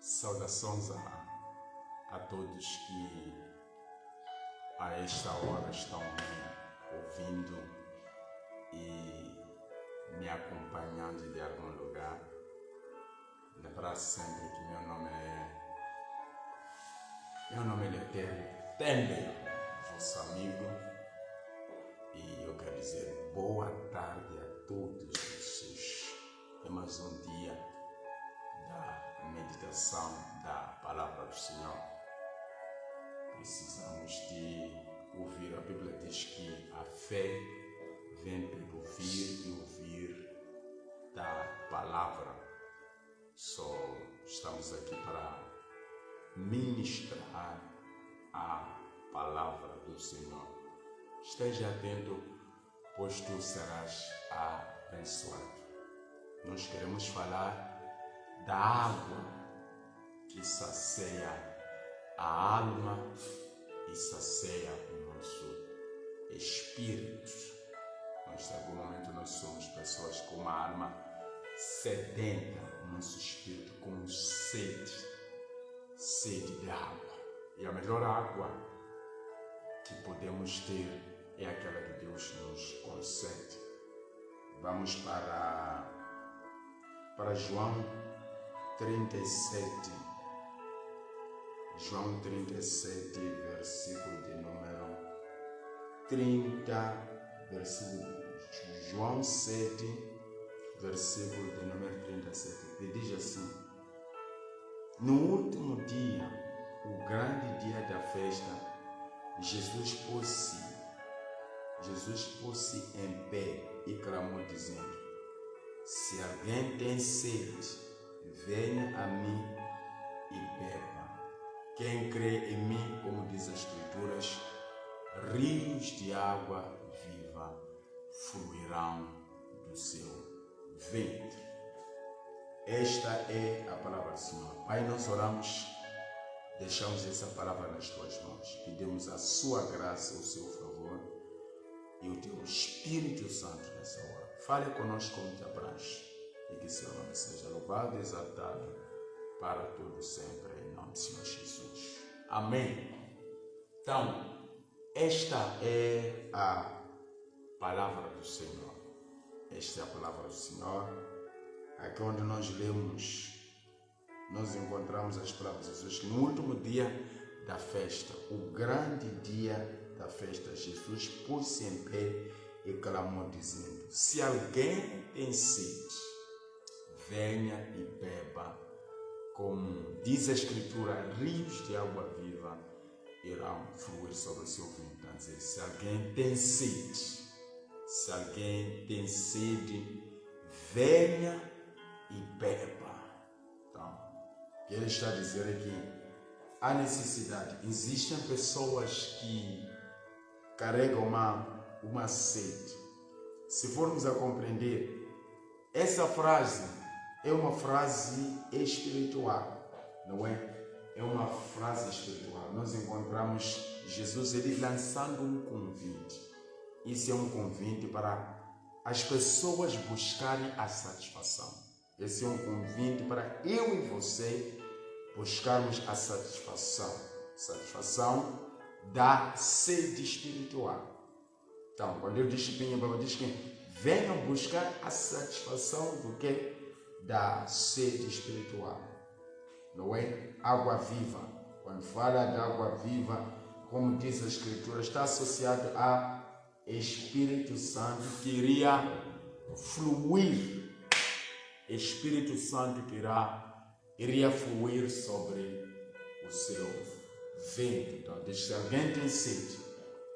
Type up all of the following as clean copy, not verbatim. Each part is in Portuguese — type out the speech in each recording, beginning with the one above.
Saudações a todos que a esta hora estão me ouvindo e me acompanhando de algum lugar. Lembrar sempre que meu nome é Letério Tender, vosso amigo, e eu quero dizer boa tarde a todos vocês. É mais um dia da meditação da Palavra do Senhor. Precisamos de ouvir. A Bíblia diz que a fé vem pelo ouvir e ouvir da Palavra. Só estamos aqui para ministrar a Palavra do Senhor. Esteja atento, pois tu serás abençoado. Nós queremos falar da água que sacia a alma e sacia o nosso espírito. Mas, em algum momento, nós somos pessoas com uma alma sedenta, o nosso espírito com sede de água. E a melhor água que podemos ter é aquela que Deus nos concede. Vamos para João 37. João 37, versículo de número 30, João 7, versículo de número 37, que diz assim: no último dia, o grande dia da festa, Jesus pôs-se em pé e clamou dizendo: se alguém tem sede, venha a mim e beba. Quem crê em mim, como diz as Escrituras, rios de água viva fluirão do seu ventre. Esta é a palavra do Senhor. Pai, nós oramos, deixamos essa palavra nas tuas mãos. Pedimos a sua graça, o seu favor e o teu Espírito Santo nessa hora. Fale conosco como te apraz e que seu nome seja louvado e exaltado para todo sempre, em nome do Senhor Jesus. Amém. Então, esta é a palavra do Senhor. Esta é a palavra do Senhor. Aqui onde nós lemos, nós encontramos as palavras de Jesus que no último dia da festa, o grande dia da festa, Jesus pôs-se em pé e clamou dizendo: se alguém tem sede, venha e beba. Como diz a Escritura, rios de água viva irão fluir sobre o seu ventre. Então, dizer, se alguém tem sede, venha e beba. Então, o que ele está a dizer é que há necessidade. Existem pessoas que carregam uma sede. Se formos a compreender, essa frase é uma frase espiritual, não é? É uma frase espiritual. Nós encontramos Jesus ele lançando um convite. Isso é um convite para as pessoas buscarem a satisfação. Esse é um convite para eu e você buscarmos a satisfação da sede espiritual. Então, quando eu disse a Bíblia diz que venham buscar a satisfação do que? Da sede espiritual. Não é? Água viva. Quando fala de água viva, como diz a Escritura, está associado a Espírito Santo que iria fluir. Espírito Santo que iria fluir sobre o seu ventre. Então, se alguém tem sede,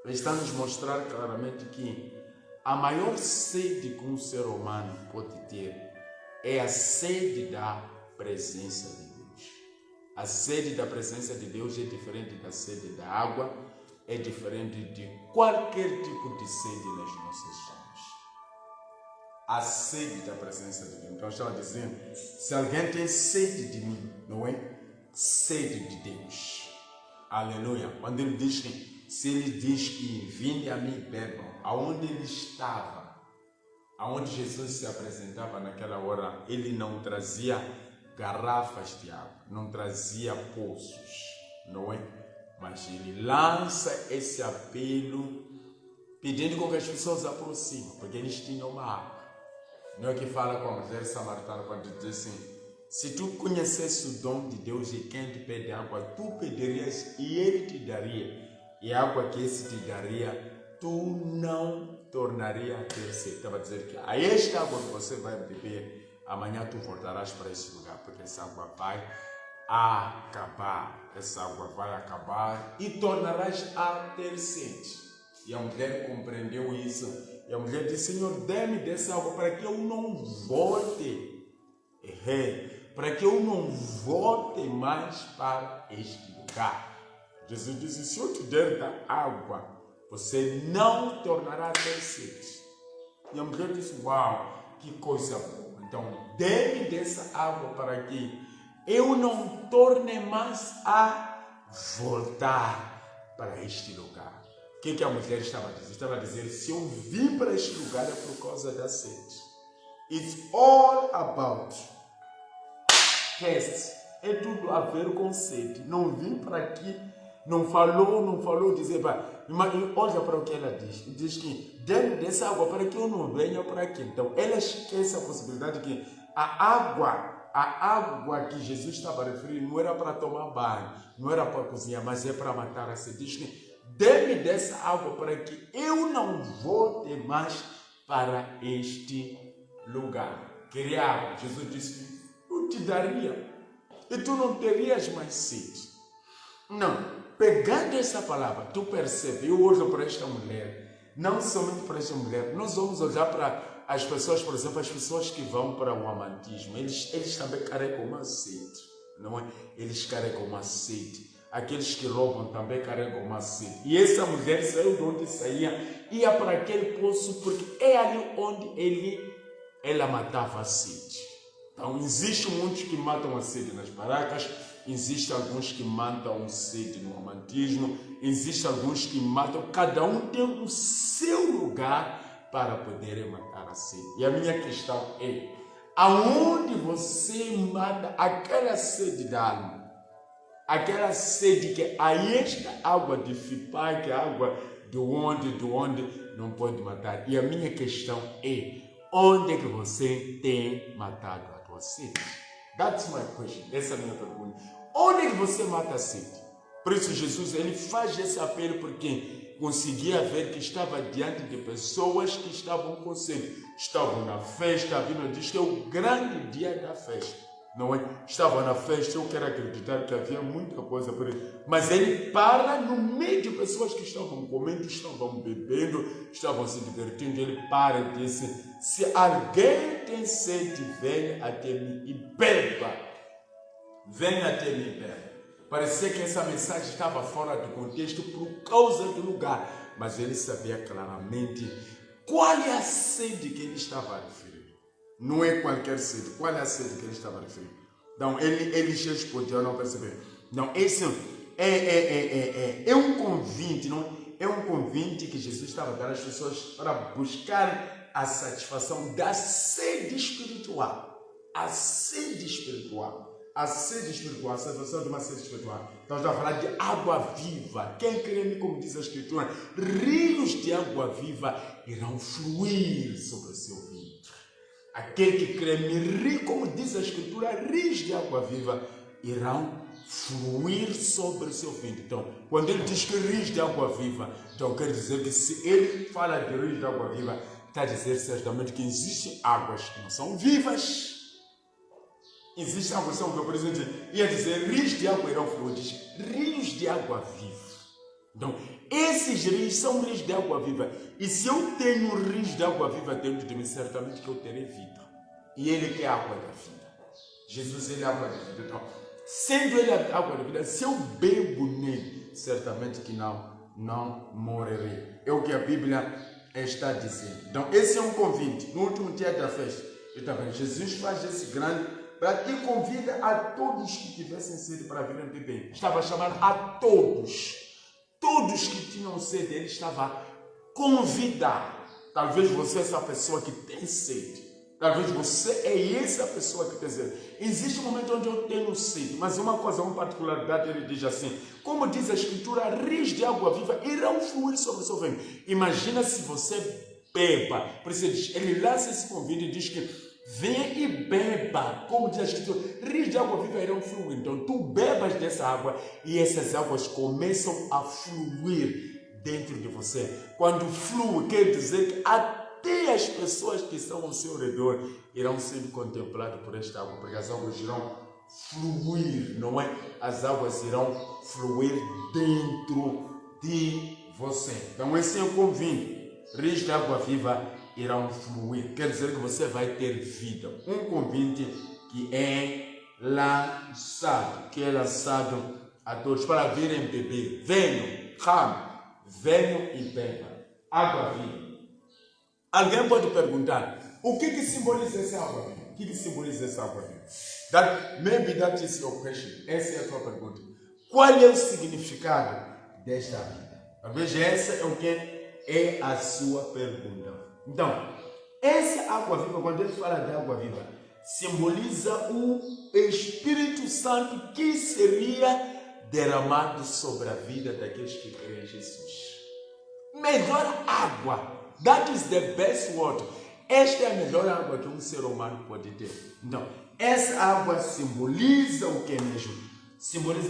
ele está a nos mostrar claramente que a maior sede que um ser humano pode ter é a sede da presença de Deus. A sede da presença de Deus é diferente da sede da água, é diferente de qualquer tipo de sede nas nossas vidas. A sede da presença de Deus. Então, estava dizendo, se alguém tem sede de mim, não é? Sede de Deus. Aleluia. Quando ele diz que, se ele diz que vinde a mim e bebam, aonde ele estava, aonde Jesus se apresentava naquela hora, ele não trazia garrafas de água, não trazia poços, não é? Mas ele lança esse apelo pedindo com que as pessoas se aproximem, porque eles tinham uma água. Não é que fala com a mulher samaritana quando diz assim: se tu conhecesse o dom de Deus e quem te pede água, tu pedirias e ele te daria. E a água que esse te daria, tu não tornaria a ter sede. Estava a dizer que a esta água que você vai beber, amanhã tu voltarás para esse lugar, porque essa água vai acabar. Essa água vai acabar e tornarás a ter sede. E a mulher compreendeu isso. E a mulher disse: Senhor, dê-me dessa água para que eu não volte. Para que eu não volte mais para este lugar. Jesus disse: se eu te der da água, você não tornará a ter sede. E a mulher disse: uau, que coisa boa. Então, dê-me dessa água para que eu não torne mais a voltar para este lugar. O que a mulher estava a dizer? Estava a dizer: se eu vim para este lugar é por causa da sede. It's all about thirst. É tudo a ver com sede. Não vim para aqui, não falou, dizer, mas olha para o que ela diz. Diz que dê-me dessa água para que eu não venha para aqui. Então, ela esquece a possibilidade que a água que Jesus estava a referir não era para tomar banho, não era para cozinhar, mas é para matar a sede. Diz que dê-me dessa água para que eu não volte mais para este lugar. Queria água. Jesus disse que eu te daria e tu não terias mais sede. Não. Pegando essa palavra, tu percebe, eu olho para esta mulher, não somente para esta mulher, nós vamos olhar para as pessoas, por exemplo, as pessoas que vão para o amantismo, eles também carregam uma sede, não é? Eles carregam uma sede. Aqueles que roubam também carregam uma sede. E essa mulher saiu de onde saía, ia para aquele poço, porque é ali onde ela matava a sede. Então, existem muitos que matam a sede nas barracas, existem alguns que matam a sede no romantismo, existem alguns que matam, cada um tem o seu lugar para poder matar a sede. E a minha questão é: aonde você mata aquela sede da alma? Aquela sede que a esta água de Fipá, que é água do onde não pode matar. E a minha questão é: onde é que você tem matado a tua sede? That's my question. Essa é a minha pergunta. Onde é que você mata a sede? Por isso Jesus, ele faz esse apelo porque conseguia ver que estava diante de pessoas que estavam com sede. Estavam na festa, a Bíblia diz que é o grande dia da festa. Não é? Estava na festa, eu quero acreditar que havia muita coisa por aí. Mas ele para no meio de pessoas que estavam comendo, estavam bebendo, estavam se divertindo. Ele para e disse: se alguém tem sede, venha até mim e beba. Venha até mim e beba. Parecia que essa mensagem estava fora do contexto por causa do lugar. Mas ele sabia claramente qual é a sede que ele estava a referir. Não é qualquer sede. Qual é a sede que ele estava a referir? Então, eles responderam, não perceberam. Então, esse é um convite, não? É um convite que Jesus estava a dar às pessoas para buscar a satisfação da sede espiritual. A sede espiritual. A sede espiritual, a satisfação de uma sede espiritual. Então, estamos a falar de água viva. Quem crê em mim, como diz a Escritura, rios de água viva irão fluir sobre o seu ventre. Aquele que crê em, como diz a Escritura, rios de água viva irão fluir sobre o seu ventre. Então, quando ele diz que rios de água viva, então quer dizer que se ele fala de rios de água viva, está a dizer certamente que existem águas que não são vivas. Existem águas que são vivas, por exemplo, ia dizer rios de água irão fluir, diz rios de água viva. Então, esses rios são rios de água viva. E se eu tenho rios de água viva dentro de mim, certamente que eu terei vida. E ele que é a água da vida. Jesus, ele é a água da vida. Então, sendo ele a água da vida, se eu bebo nele, certamente que não morrerei. É o que a Bíblia está dizendo. Então, esse é um convite. No último dia da festa, Jesus faz esse grande para que convida a todos que tivessem sede para virem beber. Estava a chamar a todos. Todos que tinham sede, ele estava a convidar. Talvez você é essa pessoa que tem sede. Talvez você é essa pessoa que quer dizer, existe um momento onde eu tenho sede, mas uma coisa, uma particularidade, ele diz assim, como diz a Escritura, rios de água viva irão fluir sobre o seu ventre. Imagina se você beba, por isso ele lança esse convite e diz que venha e beba, como diz a Escritura, rios de água viva irão fluir. Então tu bebas dessa água e essas águas começam a fluir dentro de você. Quando flui, quer dizer que até as pessoas que estão ao seu redor irão ser contempladas por esta água, porque as águas irão fluir, não é? As águas irão fluir dentro de você. Então esse é o convite. Rios de água viva irão fluir. Quer dizer que você vai ter vida. Um convite que é lançado a todos para virem beber. Venham e bebam. Água viva. Alguém pode perguntar, o que simboliza essa água viva? O que simboliza essa água viva? Maybe that is your question. Essa é a tua pergunta. Qual é o significado desta vida? Talvez essa é o que é a sua pergunta. Então, essa água viva, quando ele fala de água viva, simboliza o Espírito Santo que seria derramado sobre a vida daqueles que creem em Jesus. Melhor água. That is the best water. Esta é a melhor água que um ser humano pode ter. Então, essa água simboliza o que mesmo?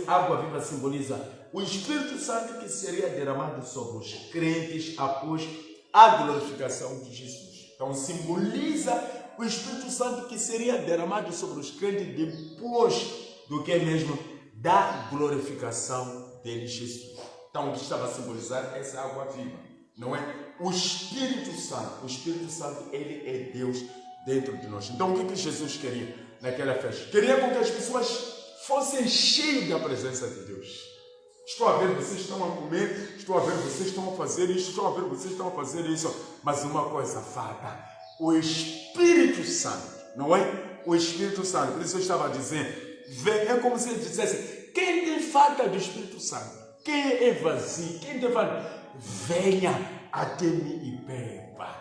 Água viva simboliza o Espírito Santo que seria derramado sobre os crentes após a glorificação de Jesus. Então, simboliza o Espírito Santo que seria derramado sobre os crentes depois do que mesmo? Da glorificação de Jesus. Então, o que estava a simbolizar essa água viva? Não é? O Espírito Santo, ele é Deus dentro de nós. Então, o que Jesus queria naquela festa? Queria com que as pessoas fossem cheias da presença de Deus. Estou a ver, vocês estão a comer, estou a ver, vocês estão a fazer isso, estou a ver, vocês estão a fazer isso. Mas uma coisa falta, o Espírito Santo, não é? O Espírito Santo, por isso eu estava dizendo, é como se ele dissesse, quem tem falta do Espírito Santo? Quem é vazio? Quem tem falta? Venha até mim e beba.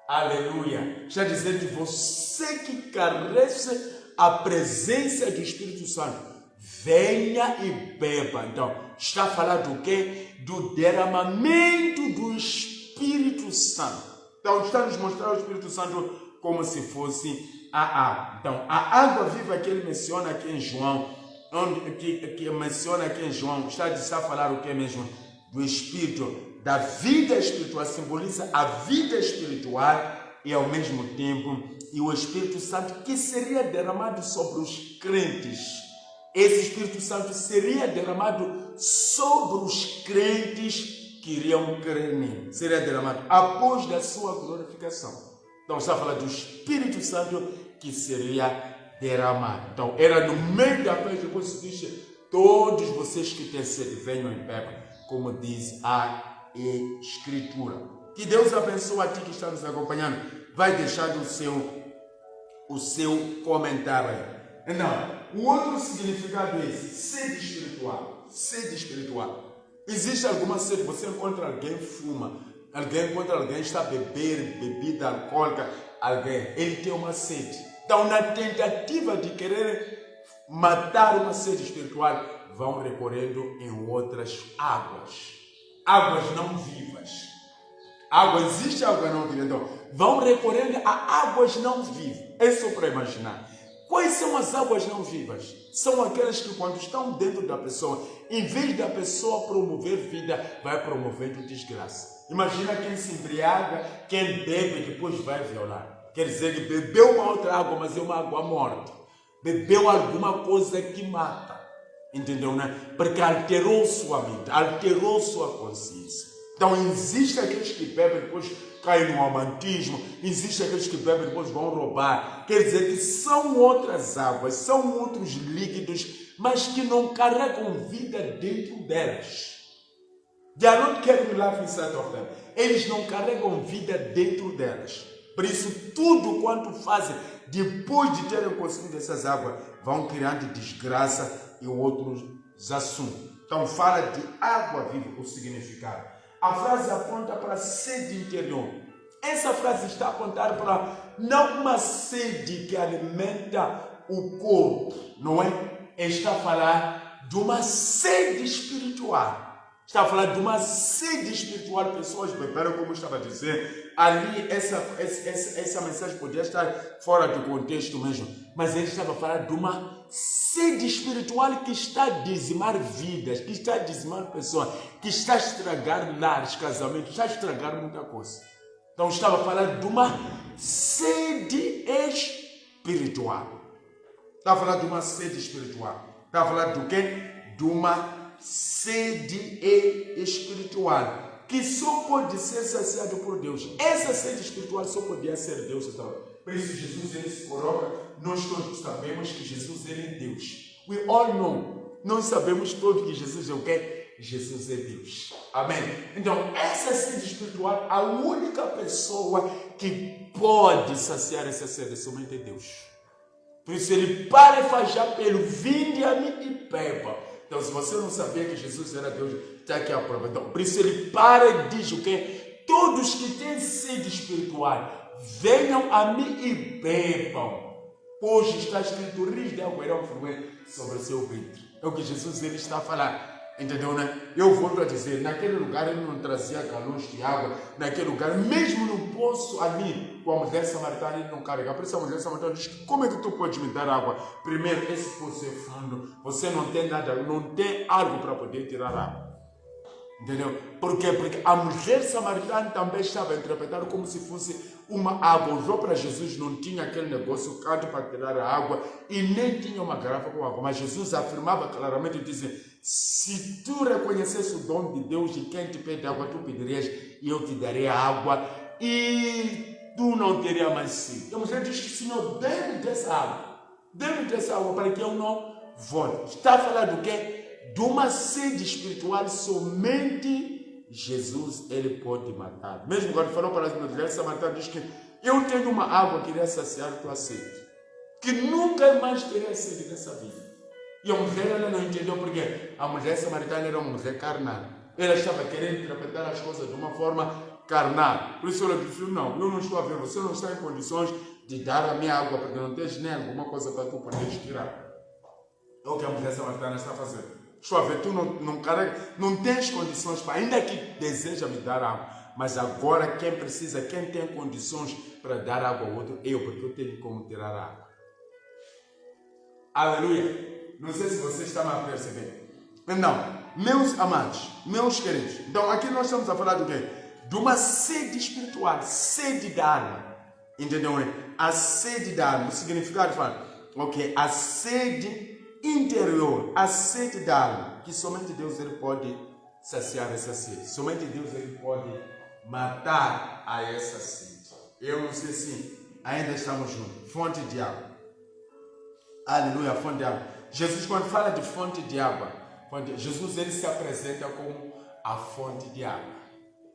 Aleluia. Está dizendo que você que carece a presença do Espírito Santo, venha e beba. Então, está a falar do quê? Do derramamento do Espírito Santo. Então, está a nos mostrar o Espírito Santo como se fosse a água. Então, a água viva que ele menciona aqui em João, está a falar o que mesmo? Do Espírito, da vida espiritual, simboliza a vida espiritual e ao mesmo tempo e o Espírito Santo que seria derramado sobre os crentes. Esse Espírito Santo seria derramado sobre os crentes que iriam crer nele. Seria derramado após da sua glorificação. Então está a falar do Espírito Santo que seria derramado. Então era no meio da festa, depois se diz, todos vocês que têm sede, venham e bebam, como diz a Escritura. Que Deus abençoe a ti que está nos acompanhando. Vai deixar o seu comentário aí. Não, o outro significado é esse, sede espiritual. Sede espiritual. Existe alguma sede, você encontra alguém fuma, encontra alguém está a beber bebida alcoólica, ele tem uma sede. Então, na tentativa de querer matar uma sede espiritual, vão recorrendo em outras águas. Águas não vivas. Existe água não viva. Então, vão recorrendo a águas não vivas. É só para imaginar. Quais são as águas não vivas? São aquelas que quando estão dentro da pessoa, em vez da pessoa promover vida, vai promovendo desgraça. Imagina quem se embriaga, quem bebe e depois vai violar. Quer dizer que bebeu uma outra água, mas é uma água morta. Bebeu alguma coisa que mata. Entendeu, né? Porque alterou sua mente, alterou sua consciência. Então, existem aqueles que bebem e depois caem no amantismo, existem aqueles que bebem e depois vão roubar. Quer dizer que são outras águas, são outros líquidos, mas que não carregam vida dentro delas. They are not carrying life inside of them. Eles não carregam vida dentro delas. Por isso, tudo quanto fazem, depois de terem consumido essas águas, vão criando desgraça e outros assuntos. Então, fala de água viva, o significado. A frase aponta para a sede interior. Essa frase está a apontar para não uma sede que alimenta o corpo, não é? Está a falar de uma sede espiritual. Está a falar de uma sede espiritual. Pessoas beberam, como eu estava a dizer. Ali, essa mensagem podia estar fora do contexto mesmo. Mas ele estava a falar de uma sede espiritual que está a dizimar vidas, que está a dizimar pessoas, que está a estragar lares, casamentos, está a estragar muita coisa. Então estava a falar de uma sede espiritual. Está a falar de uma sede espiritual. Está a falar do quê? De uma sede espiritual que só pode ser saciado por Deus. Essa sede espiritual só podia ser Deus. Então, por isso Jesus ele se coloca. Nós todos sabemos que Jesus ele é Deus. We all know. Nós sabemos todos que Jesus é o quê? Jesus é Deus. Amém? Então, essa sede espiritual, a única pessoa que pode saciar essa sede somente é Deus. Por isso ele para e faz apelo, vinde a mim e beba. Então se você não sabia que Jesus era Deus, está aqui a prova. Então, por isso ele para e diz o quê? Todos que têm sede espiritual, venham a mim e bebam. Pois está escrito, rios de água irão fluir sobre o seu ventre. É o que Jesus ele está a falar. Entendeu, né? Eu volto a dizer, naquele lugar ele não trazia galões de água, naquele lugar, mesmo no poço ali, com a mulher samaritana, ele não carregava. Por isso a mulher samaritana diz, como é que tu podes me dar água? Primeiro, esse poço é fundo, você não tem nada, não tem algo para poder tirar água. Entendeu? Por quê? Porque a mulher samaritana também estava interpretando como se fosse uma água. Olhou para Jesus, não tinha aquele negócio, canto para tirar a água, e nem tinha uma garrafa com água. Mas Jesus afirmava claramente e dizia, se tu reconhecesse o dom de Deus de quem te pede água, tu pedirias e eu te darei a água e tu não terias mais sede. A mulher diz, Senhor, dê-me dessa água. Dê-me dessa água para que eu não volte. Está a falar do quê? De uma sede espiritual somente Jesus ele pode matar. Mesmo quando falou para as mulheres samaritanas, diz que eu tenho uma água que iria saciar tua sede, que nunca mais teria sede nessa vida. E a mulher ela não entendeu porque a mulher samaritana era uma mulher carnal. Ela estava querendo interpretar as coisas de uma forma carnal. Por isso ela disse, não, eu não estou a ver, você não está em condições de dar a minha água, porque não tens nem alguma coisa para tu poderes tirar. É o que a mulher samaritana está fazendo. Estou a ver, tu não tens condições para, ainda que deseja me dar água, mas agora quem precisa, quem tem condições para dar água ao outro, eu, porque eu tenho como tirar água. Aleluia! Não sei se vocês estão a perceber. Então, meus amados, meus queridos, então aqui nós estamos a falar do quê? De uma sede espiritual, sede da alma. Entendeu? A sede da alma, o significado fala, ok, a sede interior, a sede da alma, que somente Deus ele pode saciar essa sede. Somente Deus ele pode matar a essa sede. Eu não sei se ainda estamos juntos. Fonte de água. Aleluia, fonte de água. Jesus, quando fala de fonte de água, Jesus ele se apresenta como a fonte de água.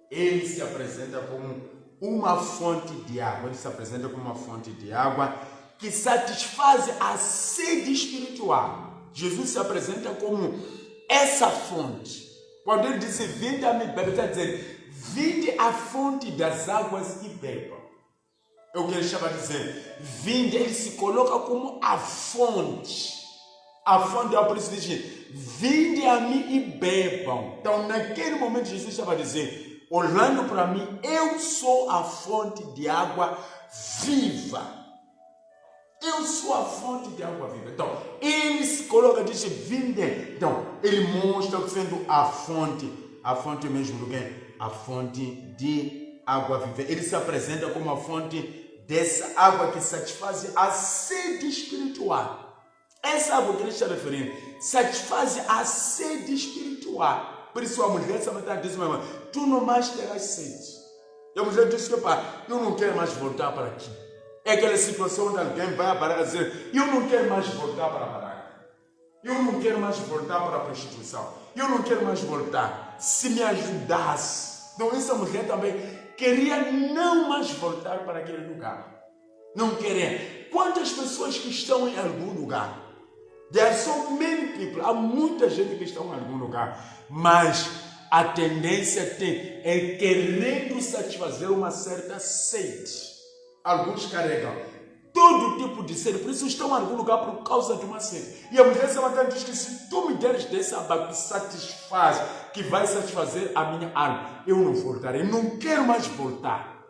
Ele se apresenta como uma fonte de água. Ele se apresenta como uma fonte de água que satisfaz a sede espiritual. Jesus se apresenta como essa fonte. Quando ele disse, vinde a mim, ele está dizendo, vinde à fonte das águas e beba. É o que ele estava dizendo. Vinde, ele se coloca como a fonte. A fonte é por isso que diz, vinde a mim e bebam. Então, naquele momento, Jesus estava a dizer, olhando para mim, eu sou a fonte de água viva. Eu sou a fonte de água viva. Então, ele se coloca e diz, vinde. Então, ele mostra sendo a fonte mesmo do quê? A fonte de água viva. Ele se apresenta como a fonte dessa água que satisfaz a sede espiritual. Essa água que ele está referindo satisfaz a sede espiritual. Por isso a mulher samaritana diz, meu irmão, tu não mais terás sede. E a mulher disse, eu não quero mais voltar para aqui. É aquela situação onde alguém vai a parar e dizer, eu não quero mais voltar para a barraca. Eu não quero mais voltar para a prostituição. Eu não quero mais voltar. Se me ajudasse. Então essa mulher também queria não mais voltar para aquele lugar. Não queria. Quantas pessoas que estão em algum lugar? There are so many people. Há muita gente que está em algum lugar. Mas a tendência é querendo satisfazer uma certa sede. alguns carregam todo tipo de sede, por isso estão em algum lugar por causa de uma sede. E a mulher samaritana diz que se tu me deres dessa água que satisfaz, que vai satisfazer a minha alma, eu não voltarei, não quero mais voltar.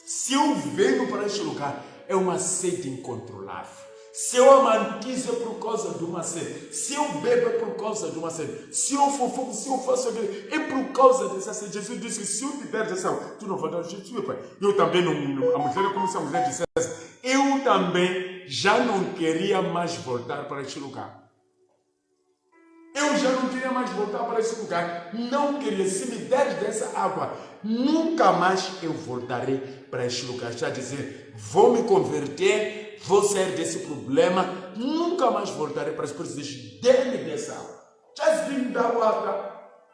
Se eu venho para este lugar, é uma sede incontrolável. Se eu amantizo é por causa de uma sede. Se eu bebo é por causa de uma sede. Se eu fofoco, se eu faço aquilo, é por causa dessa sede. Jesus disse que se eu te der dessa água, tu não vai dar jeito. Eu também não. A mulher, como se a mulher dissesse, eu também já não queria mais voltar para este lugar. Eu já não queria mais voltar para esse lugar. Não queria. Se me deres dessa água, nunca mais eu voltarei para este lugar. Está a dizer, vou me converter, vou sair desse problema, nunca mais voltarei para esse problema. Diz, dê-me dessa água. Just give me that water.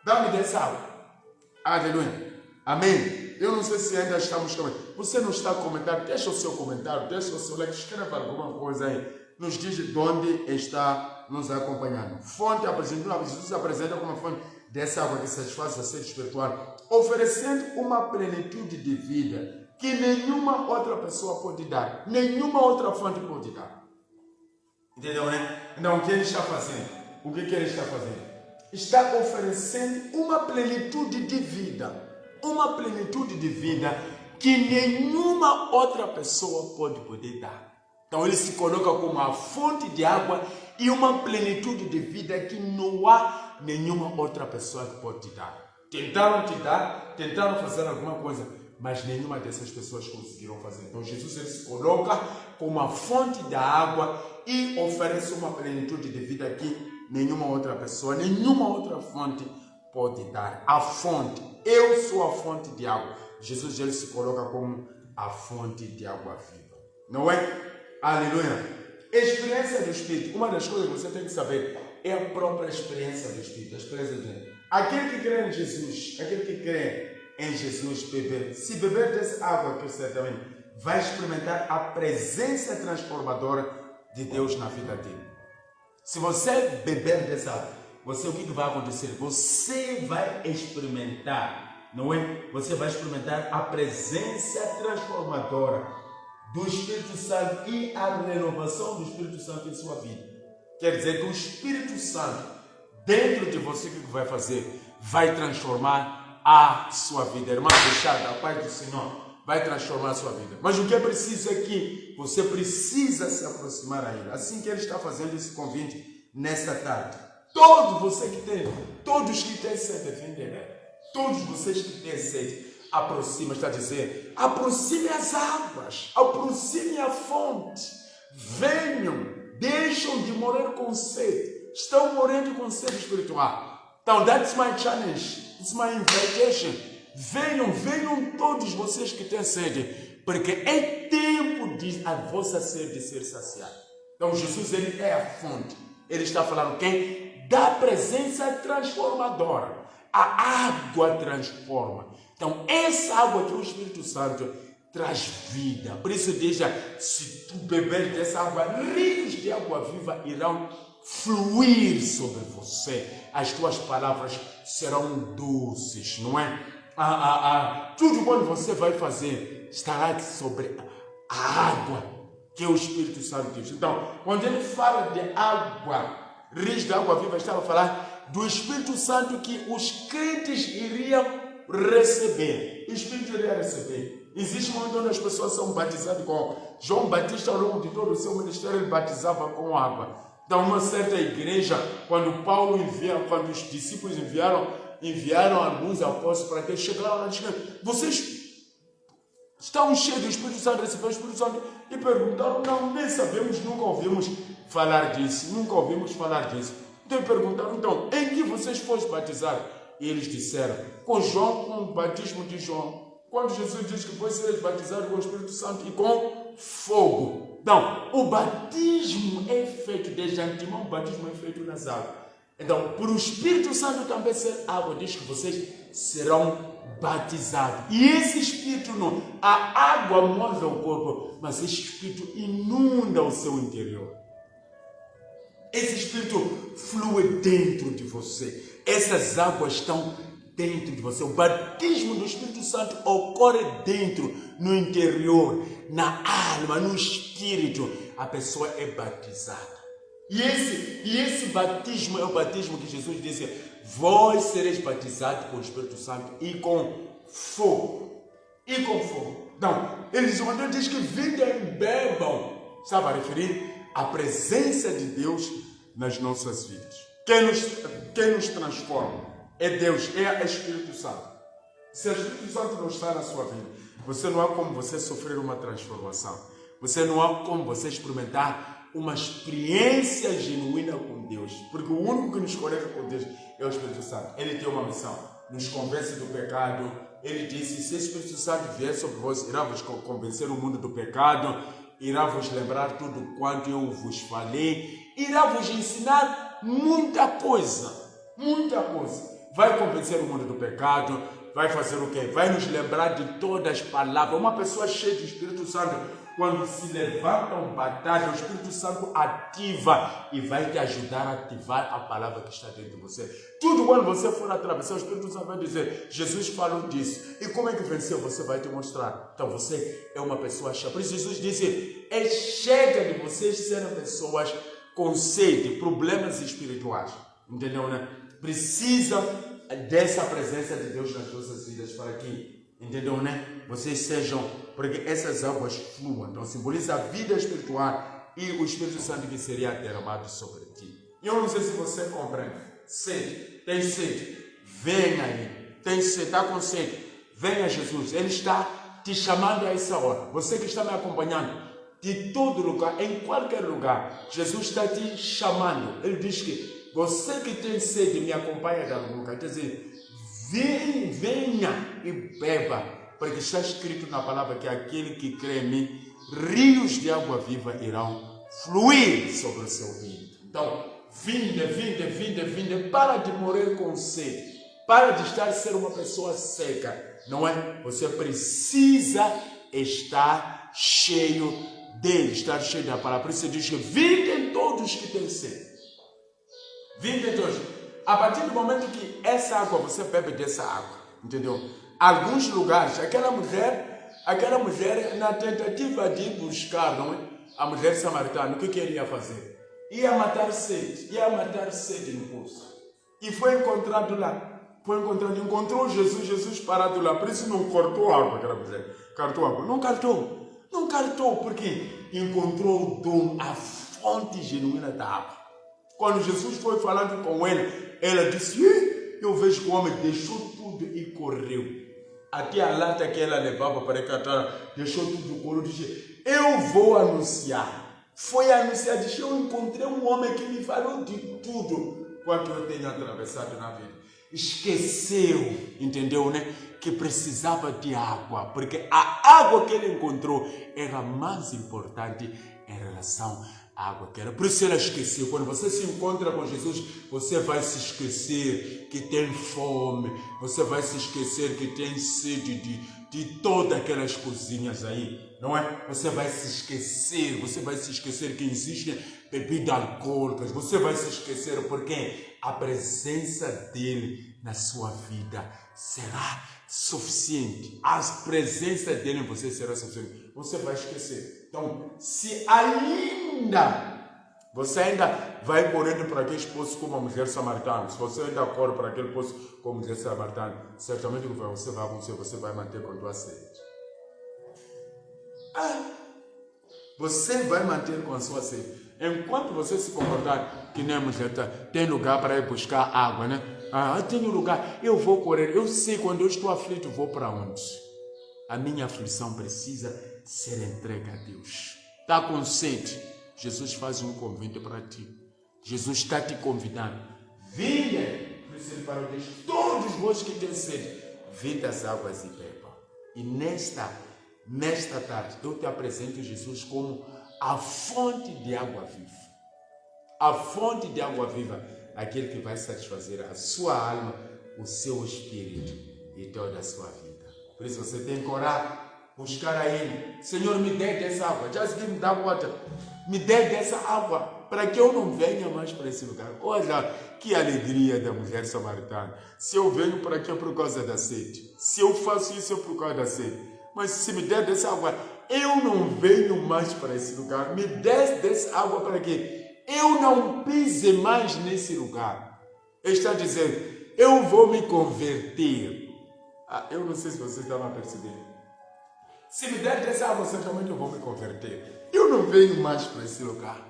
Dá-me dessa água. Aleluia. Amém. Eu não sei se ainda estamos comentando. Você não está comentando, deixa o seu comentário, deixa o seu like, escreva alguma coisa aí. Nos diz de onde está nos acompanhando. Fonte apresentada, Jesus apresenta como fonte dessa água que satisfaz a sede espiritual, oferecendo uma plenitude de vida que nenhuma outra pessoa pode dar, nenhuma outra fonte pode dar. Entendeu, né? Então, o que ele está fazendo? O que ele está fazendo? Está oferecendo uma plenitude de vida. Uma plenitude de vida que nenhuma outra pessoa pode poder dar. Então ele se coloca como a fonte de água e uma plenitude de vida que não há nenhuma outra pessoa que pode te dar. Tentaram te dar, tentaram fazer alguma coisa, mas nenhuma dessas pessoas conseguiram fazer. Então Jesus ele se coloca como a fonte da água e oferece uma plenitude de vida que nenhuma outra pessoa, nenhuma outra fonte pode dar. A fonte, eu sou a fonte de água. Jesus ele se coloca como a fonte de água viva. Não é? Aleluia. Experiência do Espírito. Uma das coisas que você tem que saber é a própria experiência do Espírito. A experiência do Espírito. Aquele que crê em Jesus, aquele que crê em Jesus, se beber dessa água, que certamente vai experimentar a presença transformadora de Deus na vida dele. Se você beber dessa água, o que vai acontecer? Você vai experimentar, não é? Você vai experimentar a presença transformadora do Espírito Santo e a renovação do Espírito Santo em sua vida. Quer dizer que o Espírito Santo dentro de você, o que vai fazer? Vai transformar a sua vida. Irmã fechada, a paz do Senhor vai transformar a sua vida. Mas o que é preciso é que você precisa se aproximar a Ele. Assim que Ele está fazendo esse convite nesta tarde. Todos que têm sede, vem de Ele. Todos vocês que têm sede, aproxima, está a dizer, aproxime as águas, aproxime a fonte, venham, deixam de morrer com sede, estão morrendo com sede espiritual. Então, that's my challenge, it's my invitation. Venham todos vocês que têm sede, porque é tempo de a vossa sede ser saciada. Então, Jesus, ele é a fonte, ele está falando quem? Da presença transformadora. A água transforma. Então, essa água que o Espírito Santo traz vida. Por isso diz, se tu beber dessa água, rios de água viva irão fluir sobre você. As tuas palavras serão doces, não é? Tudo quando você vai fazer estará sobre a água que o Espírito Santo diz. Então, quando ele fala de água, rios de água viva, estava a falar do Espírito Santo que os crentes iriam receber. O Espírito iria receber. Existe um momento onde as pessoas são batizadas com João Batista, ao longo de todo o seu ministério, ele batizava com água. Então, uma certa igreja, quando quando os discípulos enviaram alguns apóstolos para que eles chegaram lá e disseram, vocês estão cheios do Espírito Santo, receberam o Espírito Santo, e perguntaram, não, nem sabemos, nunca ouvimos falar disso. Então perguntaram, então, em que vocês foram batizados? E eles disseram, com João, com o batismo de João. Quando Jesus diz que foi ser batizado com o Espírito Santo e com fogo. Então, o batismo é feito, desde antemão, o batismo é feito nas águas. Então, por o Espírito Santo também ser água, diz que vocês serão batizados. E esse Espírito não, a água move o corpo, mas esse Espírito inunda o seu interior. Esse Espírito flui dentro de você. Essas águas estão dentro de você. O batismo do Espírito Santo ocorre dentro, no interior, na alma, no espírito. A pessoa é batizada. E esse batismo é o batismo que Jesus disse: vós sereis batizados com o Espírito Santo e com fogo. E com fogo. Então, quando ele diz que vinde e bebam, estava a referir à presença de Deus nas nossas vidas. Quem nos transforma é Deus, é o Espírito Santo. Se o Espírito Santo não está na sua vida, você não há como você sofrer uma transformação. Você não há como você experimentar uma experiência genuína com Deus. Porque o único que nos conecta com Deus é o Espírito Santo. Ele tem uma missão, nos convence do pecado. Ele disse: se o Espírito Santo vier sobre vós, irá vos convencer o mundo do pecado, irá vos lembrar tudo quanto eu vos falei, irá vos ensinar muita coisa. Vai convencer o mundo do pecado, vai fazer o quê? Vai nos lembrar de todas as palavras. Uma pessoa cheia do Espírito Santo, quando se levanta uma batalha, o Espírito Santo ativa e vai te ajudar a ativar a palavra que está dentro de você. Tudo quando você for atravessar, o Espírito Santo vai dizer: Jesus falou disso. E como é que venceu? Você vai te mostrar. Então você é uma pessoa cheia. Por isso Jesus disse: chega de vocês serem pessoas com sede, problemas espirituais. Entendeu, né? Precisa dessa presença de Deus nas nossas vidas para que, entendeu, né? Vocês sejam, porque essas águas fluam. Então simboliza a vida espiritual e o Espírito Santo que seria derramado sobre ti. E eu não sei se você compreende. Sede, tem sede, vem aí. Tem sede, está com sede, venha Jesus. Ele está te chamando a essa hora. Você que está me acompanhando, de todo lugar, em qualquer lugar, Jesus está te chamando. Ele diz que você que tem sede, me acompanha de algum lugar. Quer dizer, venha e beba, porque está escrito na palavra que aquele que crê em mim, rios de água viva irão fluir sobre o seu vida. Então, vinde, para de morrer com sede, para de ser uma pessoa seca, não é? Você precisa estar cheio dele, estar cheio da palavra. Por isso diz que vinde todos que têm sede. Vinde todos. A partir do momento que essa água, você bebe dessa água, entendeu? Alguns lugares, aquela mulher, na tentativa de buscar, não é? A mulher samaritana, o que ele ia fazer? Ia matar sede no poço. E foi encontrado lá. Encontrou Jesus parado lá. Por isso não cortou água, aquela mulher. Cortou água. Não cortou, porque encontrou o dom, a fonte genuína da água. Quando Jesus foi falando com ela disse: eu vejo que o homem deixou tudo e correu. Até a lata que ela levava para catar, deixou tudo e correu. Disse: eu vou anunciar. Foi anunciar, disse: eu encontrei um homem que me falou de tudo quanto eu tenho atravessado na vida. Esqueceu, entendeu, né? Que precisava de água, porque a água que ele encontrou era mais importante em relação água que era. Por isso ela esqueceu. Quando você se encontra com Jesus, você vai se esquecer que tem fome, você vai se esquecer que tem sede de todas aquelas coisinhas aí, não é? Você vai se esquecer que existem bebidas alcoólicas, você vai se esquecer porque a presença dele na sua vida será suficiente. A presença dele em você será suficiente. Você vai esquecer. Então, se você ainda vai correndo para aquele poço como uma mulher samaritana, se você ainda corre para aquele poço como uma mulher samaritana, certamente o que você vai acontecer, você vai manter com a tua sede. Você vai manter com a sua sede. Enquanto você se comportar que nem a mulher, tem lugar para ir buscar água, né? Tem lugar, eu vou correr. Eu sei, quando eu estou aflito, vou para onde? A minha aflição precisa ser entregue a Deus. Está com sede? Jesus faz um convite para ti. Jesus está te convidando. Vinde, por isso ele parou e diz: todos vós que têm sede, vinde às águas e bebam. E nesta tarde, eu te apresento Jesus como a fonte de água viva. A fonte de água viva, aquele que vai satisfazer a sua alma, o seu espírito e toda a sua vida. Por isso você tem que orar, buscar a Ele. Senhor, me dê dessa água. Just give me that water. Me dê dessa água. para que eu não venha mais para esse lugar. Olha que alegria da mulher samaritana. Se eu venho para aqui é por causa da sede. Se eu faço isso é por causa da sede. Mas se me der dessa água, eu não venho mais para esse lugar. Me des dessa água para que eu não pise mais nesse lugar. Ele está dizendo, eu vou me converter. Eu não sei se vocês estavam a perceber. Se me der dessa água, certamente eu vou me converter. Eu não venho mais para esse lugar.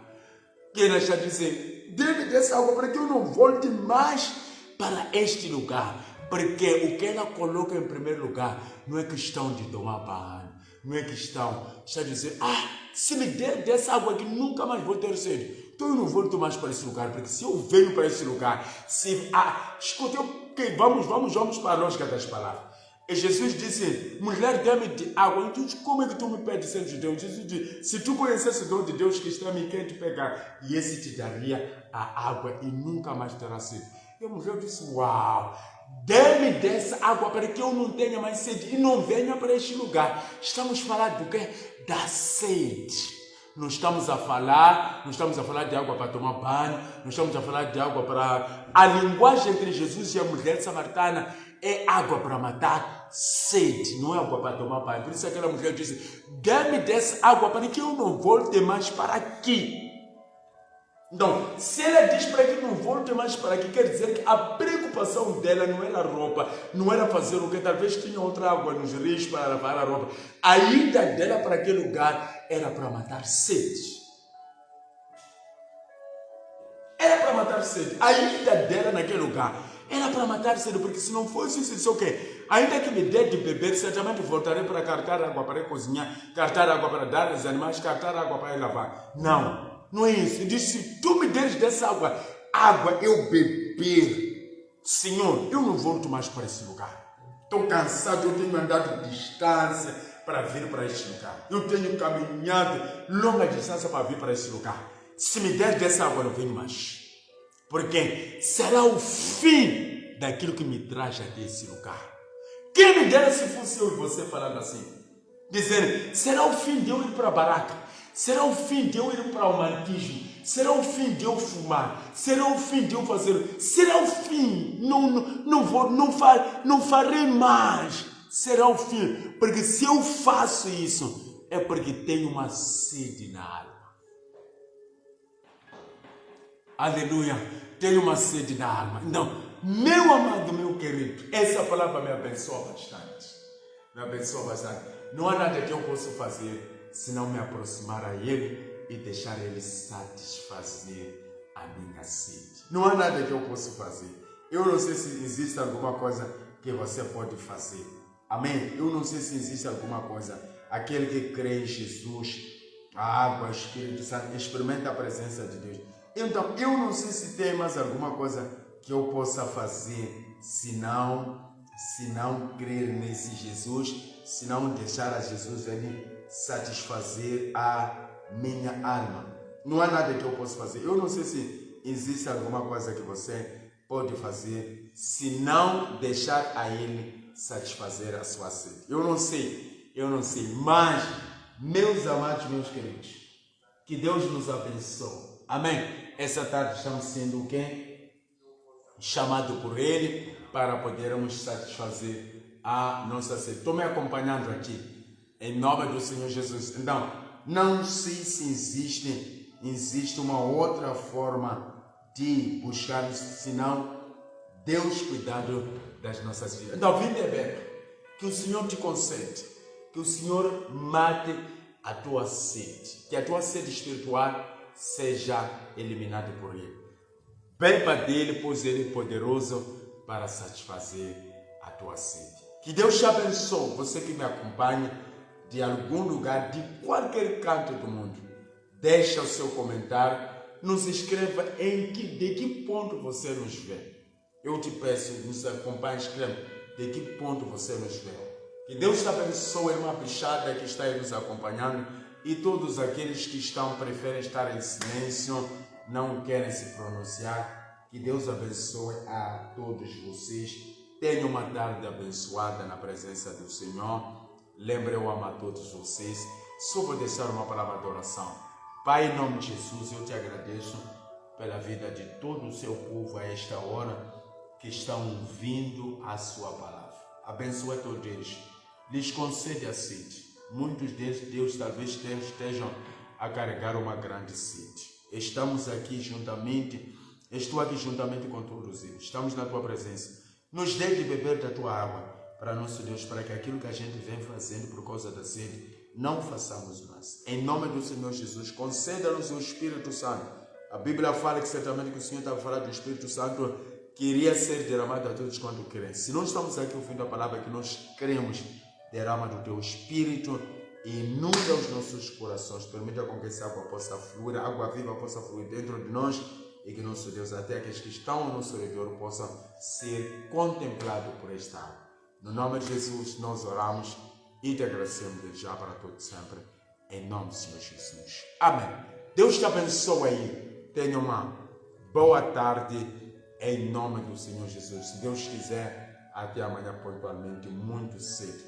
Que ele está dizendo, dê-me dessa água para que eu não volte mais para este lugar. Porque o que ela coloca em primeiro lugar não é questão de tomar banho. Não é questão, está dizendo, se me der dessa água que nunca mais vou ter sede. Então eu não volto mais para esse lugar, porque se eu venho para esse lugar, escuta, vamos para a lógica das palavras. E Jesus disse, mulher, dê-me de água. Então, como é que tu me pedes sendo judeu? Jesus disse, se tu conhecesse o dom de Deus que está em quem te pegar, e esse te daria a água e nunca mais terá sede. E a mulher disse, uau, dê-me dessa água para que eu não tenha mais sede e não venha para este lugar. Estamos falando do quê? Da sede. Não estamos a falar de água para tomar banho, não estamos a falar de água para... A linguagem entre Jesus e a mulher samaritana é água para matar sede, não é água para tomar banho. Por isso aquela mulher disse, dê-me dessa água para que eu não volte mais para aqui. Então, se ela diz para que não volte mais para aqui, quer dizer que a preocupação dela não era roupa, não era fazer o que, talvez tinha outra água nos rios para lavar a roupa. A ida dela para aquele lugar era para matar sede. Era para matar sede. A ida dela naquele lugar era para matar sede, porque se não fosse isso, o quê? Ainda que me dê de beber, certamente voltarei para cartar água para cozinhar, cartar água para dar aos animais, cartar água para lavar. Não é isso. Ele disse, se tu me deres dessa água eu beber, Senhor, eu não volto mais para esse lugar. Estou cansado, eu tenho andado distância para vir para este lugar. Eu tenho caminhado longa distância para vir para esse lugar. Se me der dessa água, eu não venho mais. Porque será o fim daquilo que me traz até esse lugar. Quem me dera se fosse eu e você falando assim, dizendo, será o fim de eu ir para a baraca? Será o fim de eu ir para o mantismo? Será o fim de eu fumar? Será o fim de eu fazer? Será o fim? Não farei mais. Será o fim. Porque se eu faço isso, é porque tenho uma sede na alma. Aleluia. Tenho uma sede na alma. Então, meu amado, meu querido, essa palavra me abençoa bastante. Me abençoa bastante. Não há nada que eu possa fazer se não me aproximar a Ele e deixar Ele satisfazer a minha sede. Não há nada que eu possa fazer. Eu não sei se existe alguma coisa que você pode fazer. Amém? Eu não sei se existe alguma coisa. Aquele que crê em Jesus, a água, o Espírito Santo, experimenta a presença de Deus. Então, eu não sei se tem mais alguma coisa que eu possa fazer se não crer nesse Jesus, se não deixar a Jesus Ele satisfazer a minha alma. Não há nada que eu possa fazer. Eu não sei se existe alguma coisa que você pode fazer se não deixar a Ele satisfazer a sua sede. Eu não sei. Mas, meus amados, meus queridos, que Deus nos abençoe. Amém? Essa tarde estamos sendo o quê? Chamado por Ele para podermos satisfazer a nossa sede. Estou me acompanhando aqui. Em nome do Senhor Jesus. Então, não sei se existe uma outra forma de buscar isso, senão Deus cuidado das nossas vidas. Então, vinde aberto. Que o Senhor te concede. Que o Senhor mate a tua sede. Que a tua sede espiritual seja eliminada por Ele. Beba dele, pois Ele é poderoso para satisfazer a tua sede. Que Deus te abençoe. Você que me acompanha de algum lugar, de qualquer canto do mundo, deixa o seu comentário, nos escreva de que ponto você nos vê. Eu te peço, nos acompanhe, escreva de que ponto você nos vê. Que Deus te abençoe, irmã Pichada, que está aí nos acompanhando, e todos aqueles que preferem estar em silêncio, não querem se pronunciar. Que Deus abençoe a todos vocês. Tenham uma tarde abençoada na presença do Senhor. Lembre, eu amo a todos vocês. Só vou deixar uma palavra de oração. Pai, em nome de Jesus, eu te agradeço pela vida de todo o seu povo a esta hora que estão ouvindo a sua palavra. Abençoa todos eles, lhes concede a sede. Muitos deles, Deus, talvez estejam a carregar uma grande sede. Estamos aqui juntamente, estou aqui juntamente com todos eles. Estamos na tua presença. Nos dê de beber da tua água, para nosso Deus, para que aquilo que a gente vem fazendo por causa da sede, não façamos mais. Em nome do Senhor Jesus, conceda-nos o Espírito Santo. A Bíblia fala que certamente que o Senhor estava falando do Espírito Santo que iria ser derramado a todos quanto querem. Se não estamos aqui ouvindo a palavra que nós cremos, derrama do teu Espírito e inunda os nossos corações. Permita com que essa água possa fluir, a água viva possa fluir dentro de nós e que nosso Deus, até aqueles que estão ao nosso redor, possam ser contemplados por esta água. No nome de Jesus, nós oramos e te agradecemos desde já para todos sempre. Em nome do Senhor Jesus. Amém. Deus te abençoe aí. Tenha uma boa tarde em nome do Senhor Jesus. Se Deus quiser, até amanhã pontualmente, muito cedo.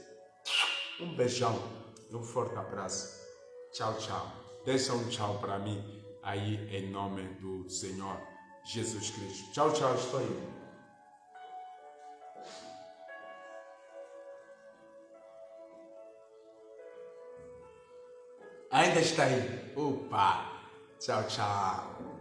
Um beijão e um forte abraço. Tchau, tchau. Deixa um tchau para mim aí em nome do Senhor Jesus Cristo. Tchau, tchau. Estou aí. Ainda está aí. Opa! Tchau, tchau.